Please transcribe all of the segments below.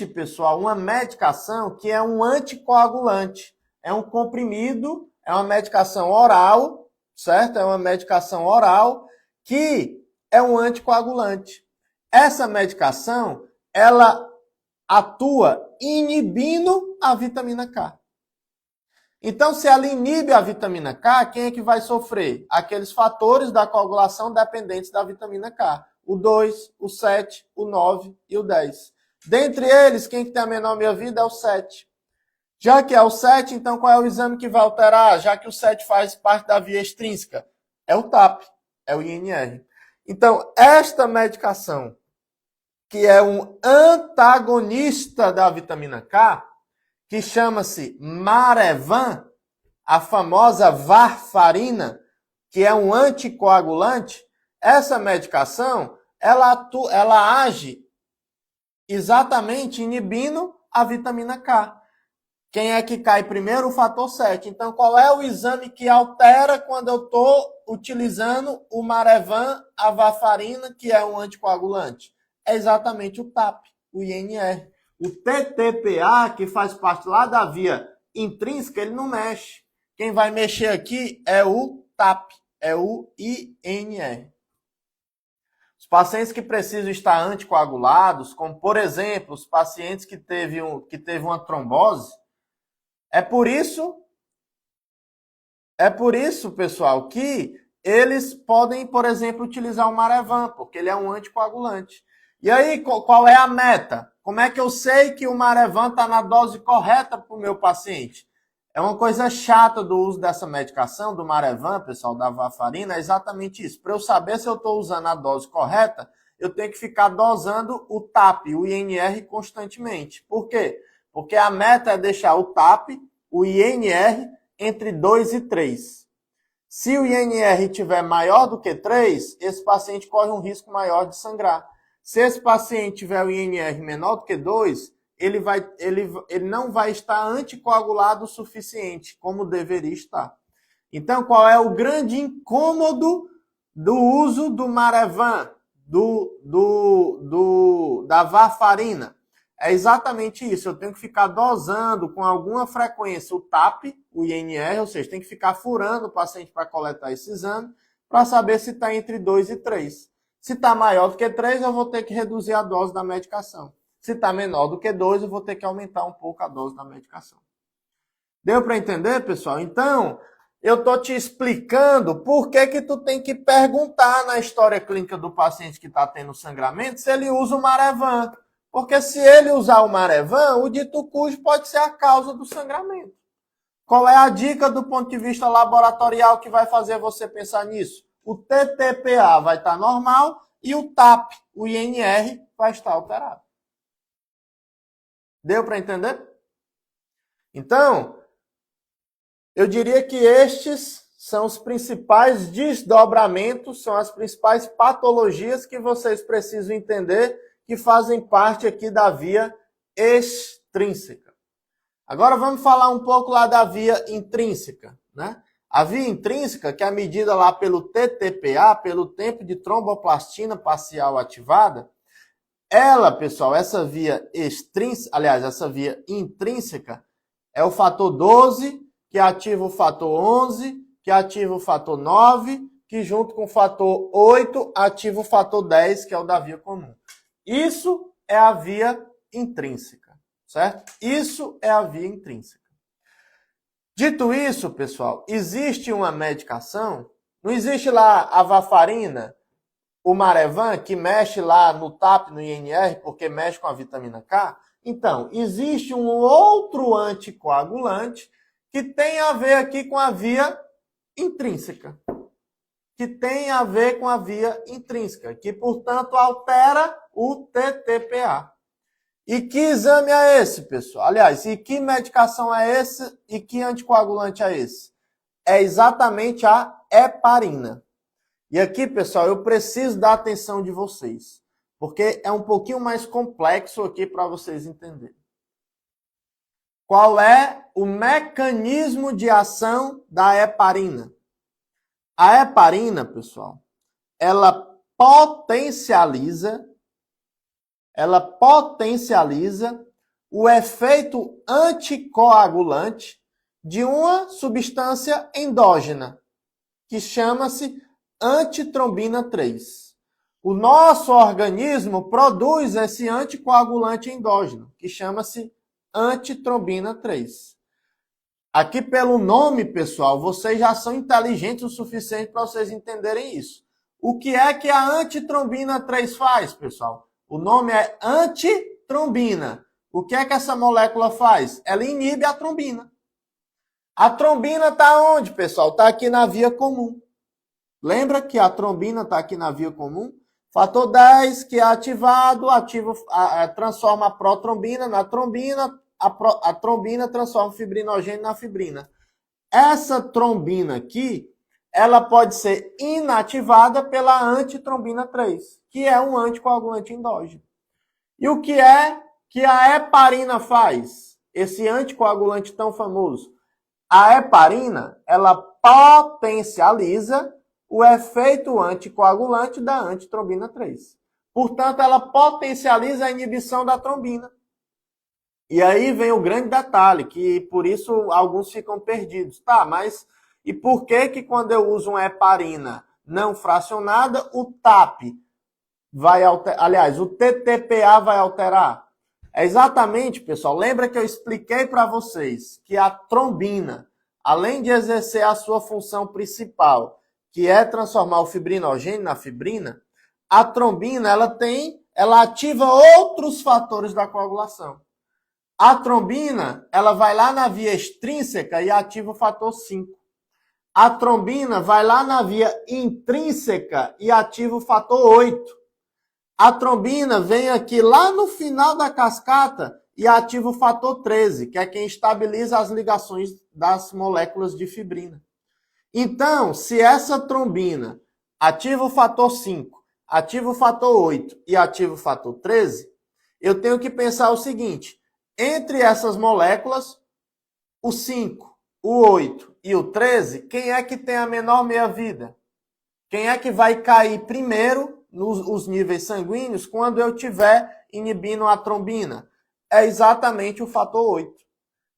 existe, pessoal, uma medicação que é um anticoagulante. É um comprimido, é uma medicação oral, certo? É uma medicação oral que é um anticoagulante. Essa medicação, ela atua inibindo a vitamina K. Então, se ela inibe a vitamina K, quem é que vai sofrer? Aqueles fatores da coagulação dependentes da vitamina K. O 2, o 7, o 9 e o 10. Dentre eles, quem que tem a menor meia-vida é o 7. Já que é o 7, então qual é o exame que vai alterar? Já que o 7 faz parte da via extrínseca. É o TAP, é o INR. Então, esta medicação, que é um antagonista da vitamina K, que chama-se Marevan, a famosa varfarina, que é um anticoagulante, essa medicação, ela age exatamente inibindo a vitamina K. Quem é que cai primeiro? O fator 7. Então, qual é o exame que altera quando eu estou utilizando o Marevan, a varfarina, que é um anticoagulante? É exatamente o TAP, o INR. O TTPA, que faz parte lá da via intrínseca, ele não mexe. Quem vai mexer aqui é o TAP, é o INR. Os pacientes que precisam estar anticoagulados, como, por exemplo, os pacientes que teve uma trombose, é por isso, pessoal, que eles podem, por exemplo, utilizar o Marevan, porque ele é um anticoagulante. E aí, qual é a meta? Como é que eu sei que o Marevan está na dose correta para o meu paciente? É uma coisa chata do uso dessa medicação, do Marevan, pessoal, da varfarina, é exatamente isso. Para eu saber se eu estou usando a dose correta, eu tenho que ficar dosando o TAP, o INR, constantemente. Por quê? Porque a meta é deixar o TAP, o INR, entre 2 e 3. Se o INR tiver maior do que 3, esse paciente corre um risco maior de sangrar. Se esse paciente tiver o INR menor do que 2, ele não vai estar anticoagulado o suficiente, como deveria estar. Então, qual é o grande incômodo do uso do Marevan, da varfarina? É exatamente isso. Eu tenho que ficar dosando com alguma frequência o TAP, o INR, ou seja, tem que ficar furando o paciente para coletar esse exame, para saber se está entre 2 e 3. Se está maior do que 3, eu vou ter que reduzir a dose da medicação. Se está menor do que 2, eu vou ter que aumentar um pouco a dose da medicação. Deu para entender, pessoal? Então, eu estou te explicando por que tu tem que perguntar na história clínica do paciente que está tendo sangramento se ele usa o Marevan. Porque se ele usar o Marevan, o dito cujo pode ser a causa do sangramento. Qual é a dica do ponto de vista laboratorial que vai fazer você pensar nisso? O TTPA vai estar normal e o TAP, o INR, vai estar alterado. Deu para entender? Então, eu diria que estes são os principais desdobramentos, são as principais patologias que vocês precisam entender que fazem parte aqui da via extrínseca. Agora vamos falar um pouco lá da via intrínseca, né? A via intrínseca, que é medida lá pelo TTPA, pelo tempo de tromboplastina parcial ativada, ela, pessoal, essa via extrínseca, aliás, essa via intrínseca é o fator 12, que ativa o fator 11, que ativa o fator 9, que junto com o fator 8 ativa o fator 10, que é o da via comum. Isso é a via intrínseca, certo? Isso é a via intrínseca. Dito isso, pessoal, existe uma medicação, não existe lá a varfarina, o Marevan, que mexe lá no TAP, no INR, porque mexe com a vitamina K? Então, existe um outro anticoagulante que tem a ver aqui com a via intrínseca. Que, portanto, altera o TTPA. E que exame é esse, pessoal? Aliás, e que medicação é esse e que anticoagulante é esse? É exatamente a heparina. E aqui, pessoal, eu preciso da atenção de vocês, porque é um pouquinho mais complexo aqui para vocês entenderem. Qual é o mecanismo de ação da heparina? A heparina, pessoal, ela potencializa o efeito anticoagulante de uma substância endógena, que chama-se antitrombina 3. O nosso organismo produz esse anticoagulante endógeno, que chama-se antitrombina 3. Aqui pelo nome, pessoal, vocês já são inteligentes o suficiente para vocês entenderem isso. O que é que a antitrombina 3 faz, pessoal? O nome é antitrombina. O que é que essa molécula faz? Ela inibe a trombina. A trombina está onde, pessoal? Está aqui na via comum. Lembra que a trombina está aqui na via comum? Fator 10, que é ativado, transforma a protrombina na trombina, a trombina transforma o fibrinogênio na fibrina. Essa trombina aqui, ela pode ser inativada pela antitrombina 3, que é um anticoagulante endógeno. E o que é que a heparina faz? Esse anticoagulante tão famoso. A heparina, ela potencializa o efeito anticoagulante da antitrombina 3. Portanto, ela potencializa a inibição da trombina. E aí vem o grande detalhe, que por isso alguns ficam perdidos. Tá, mas e por que quando eu uso uma heparina não fracionada, o TAP vai alterar? Aliás, o TTPA vai alterar? É exatamente, pessoal, lembra que eu expliquei para vocês que a trombina, além de exercer a sua função principal, que é transformar o fibrinogênio na fibrina, a trombina ela ativa outros fatores da coagulação. A trombina, ela vai lá na via extrínseca e ativa o fator 5. A trombina vai lá na via intrínseca e ativa o fator 8. A trombina vem aqui lá no final da cascata e ativa o fator 13, que é quem estabiliza as ligações das moléculas de fibrina. Então, se essa trombina ativa o fator 5, ativa o fator 8 e ativa o fator 13, eu tenho que pensar o seguinte: entre essas moléculas, o 5, o 8 e o 13, quem é que tem a menor meia-vida? Quem é que vai cair primeiro nos níveis sanguíneos quando eu estiver inibindo a trombina? É exatamente o fator 8,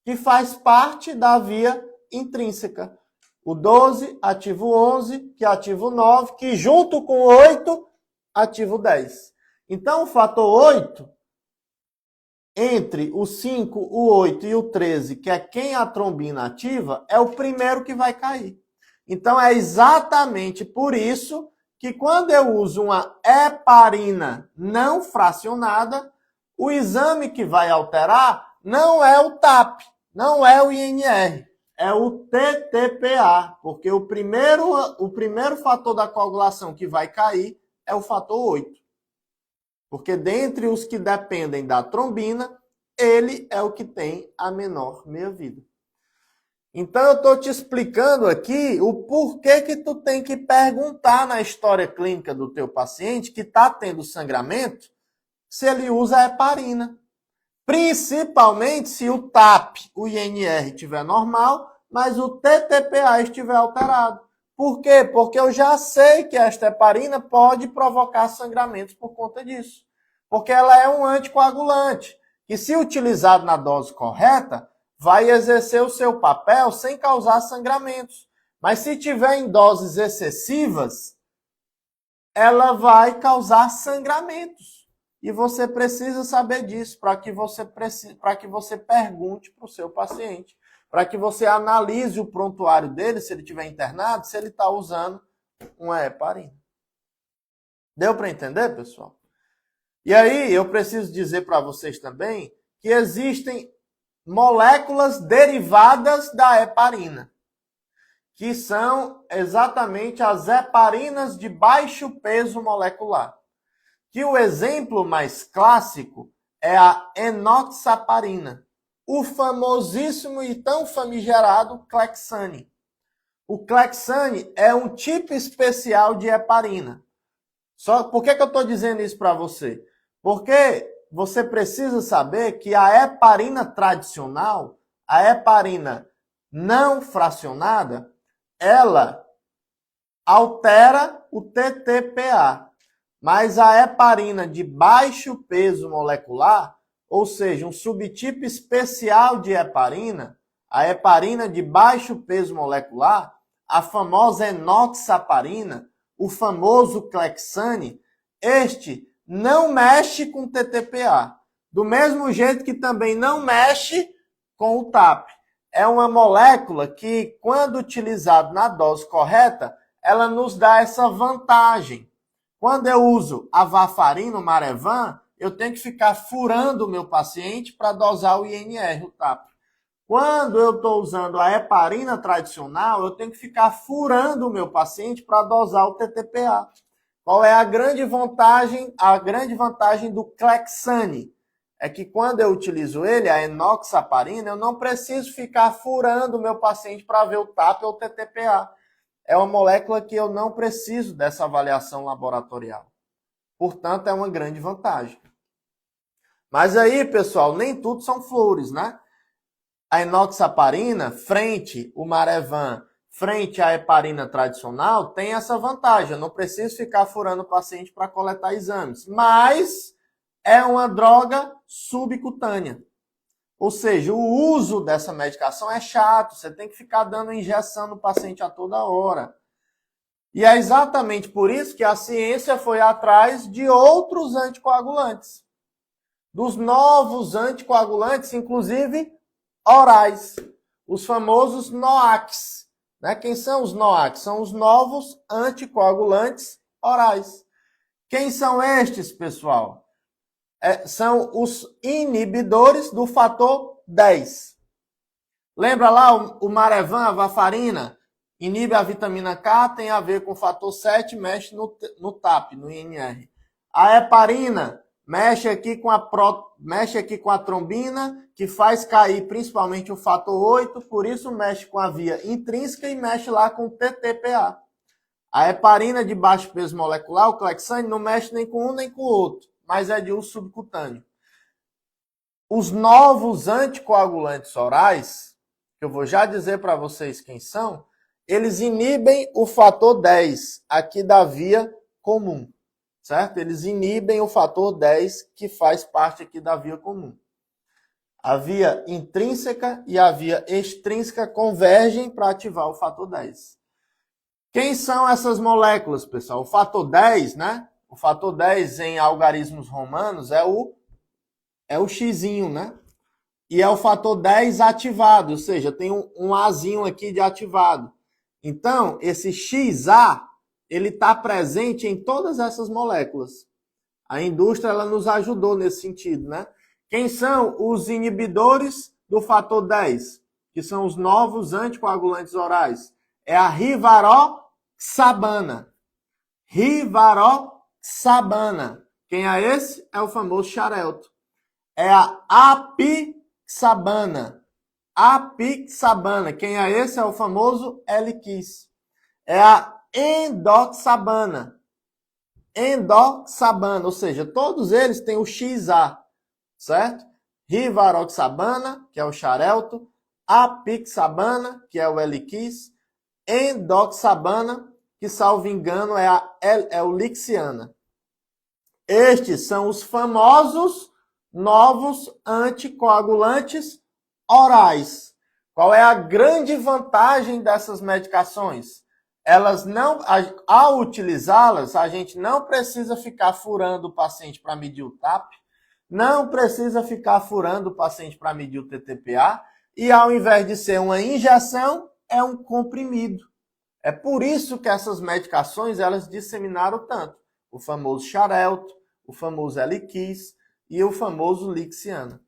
que faz parte da via intrínseca. O 12 ativa o 11, que ativa o 9, que junto com o 8 ativa o 10. Então, o fator 8, entre o 5, o 8 e o 13, que é quem a trombina ativa, é o primeiro que vai cair. Então, é exatamente por isso que quando eu uso uma heparina não fracionada, o exame que vai alterar não é o TAP, não é o INR, é o TTPA, porque o primeiro fator da coagulação que vai cair é o fator 8. Porque dentre os que dependem da trombina, ele é o que tem a menor meia-vida. Então eu estou te explicando aqui o porquê que tu tem que perguntar na história clínica do teu paciente que está tendo sangramento se ele usa a heparina. Principalmente se o TAP, o INR estiver normal, mas o TTPA estiver alterado. Por quê? Porque eu já sei que esta heparina pode provocar sangramentos por conta disso. Porque ela é um anticoagulante, que se utilizado na dose correta, vai exercer o seu papel sem causar sangramentos. Mas se tiver em doses excessivas, ela vai causar sangramentos. E você precisa saber disso para que você pergunte para o seu paciente, para que você analise o prontuário dele, se ele estiver internado, se ele está usando uma heparina. Deu para entender, pessoal? E aí eu preciso dizer para vocês também que existem moléculas derivadas da heparina, que são exatamente as heparinas de baixo peso molecular. Que o exemplo mais clássico é a enoxaparina, o famosíssimo e tão famigerado Clexane. O Clexane é um tipo especial de heparina. Por que eu estou dizendo isso para você? Porque você precisa saber que a heparina tradicional, a heparina não fracionada, ela altera o TTPA. Mas a heparina de baixo peso molecular, ou seja, um subtipo especial de heparina, a heparina de baixo peso molecular, a famosa enoxaparina, o famoso Clexane, este não mexe com TTPA. Do mesmo jeito que também não mexe com o TAP. É uma molécula que, quando utilizada na dose correta, ela nos dá essa vantagem. Quando eu uso a varfarina, o Marevan, eu tenho que ficar furando o meu paciente para dosar o INR, o TAP. Quando eu estou usando a heparina tradicional, eu tenho que ficar furando o meu paciente para dosar o TTPA. Qual é a grande vantagem? A grande vantagem do Clexane é que quando eu utilizo ele, a enoxaparina, eu não preciso ficar furando o meu paciente para ver o TAP ou o TTPA. É uma molécula que eu não preciso dessa avaliação laboratorial. Portanto, é uma grande vantagem. Mas aí, pessoal, nem tudo são flores, né? A enoxaparina, frente o Marevan, frente à heparina tradicional, tem essa vantagem. Eu não preciso ficar furando o paciente para coletar exames. Mas é uma droga subcutânea. Ou seja, o uso dessa medicação é chato. Você tem que ficar dando injeção no paciente a toda hora. E é exatamente por isso que a ciência foi atrás de outros anticoagulantes. Dos novos anticoagulantes, inclusive orais. Os famosos NOACs. Né? Quem são os NOACs? São os novos anticoagulantes orais. Quem são estes, pessoal? São os inibidores do fator 10. Lembra lá o Marevan, a varfarina? Inibe a vitamina K, tem a ver com o fator 7, mexe no TAP, no INR. A heparina mexe aqui com a trombina, que faz cair principalmente o fator 8, por isso mexe com a via intrínseca e mexe lá com o TTPA. A heparina de baixo peso molecular, o Clexane, não mexe nem com um nem com o outro, mas é de uso subcutâneo. Os novos anticoagulantes orais, que eu vou já dizer para vocês quem são, eles inibem o fator 10 aqui da via comum, certo? Eles inibem o fator 10 que faz parte aqui da via comum. A via intrínseca e a via extrínseca convergem para ativar o fator 10. Quem são essas moléculas, pessoal? O fator 10, né? O fator 10 em algarismos romanos é o Xzinho, né? E é o fator 10 ativado, ou seja, tem um Azinho aqui de ativado. Então, esse XA, ele está presente em todas essas moléculas. A indústria ela nos ajudou nesse sentido, né? Quem são os inibidores do fator 10? Que são os novos anticoagulantes orais. É a rivaroxabana. Rivaroxabana. Quem é esse? É o famoso Xarelto. É a apixabana. Apixabana. Quem é esse? É o famoso Eliquis. É a endoxabana. Endoxabana, ou seja, todos eles têm o XA, certo? Rivaroxabana, que é o Xarelto, apixabana, que é o Eliquis, endoxabana, que, salvo engano, é o Lixiana. Estes são os famosos novos anticoagulantes orais. Qual é a grande vantagem dessas medicações? Elas não, ao utilizá-las, a gente não precisa ficar furando o paciente para medir o TAP, não precisa ficar furando o paciente para medir o TTPA, e ao invés de ser uma injeção, é um comprimido. É por isso que essas medicações elas disseminaram tanto. O famoso Xarelto, o famoso Eliquis e o famoso Lixiana.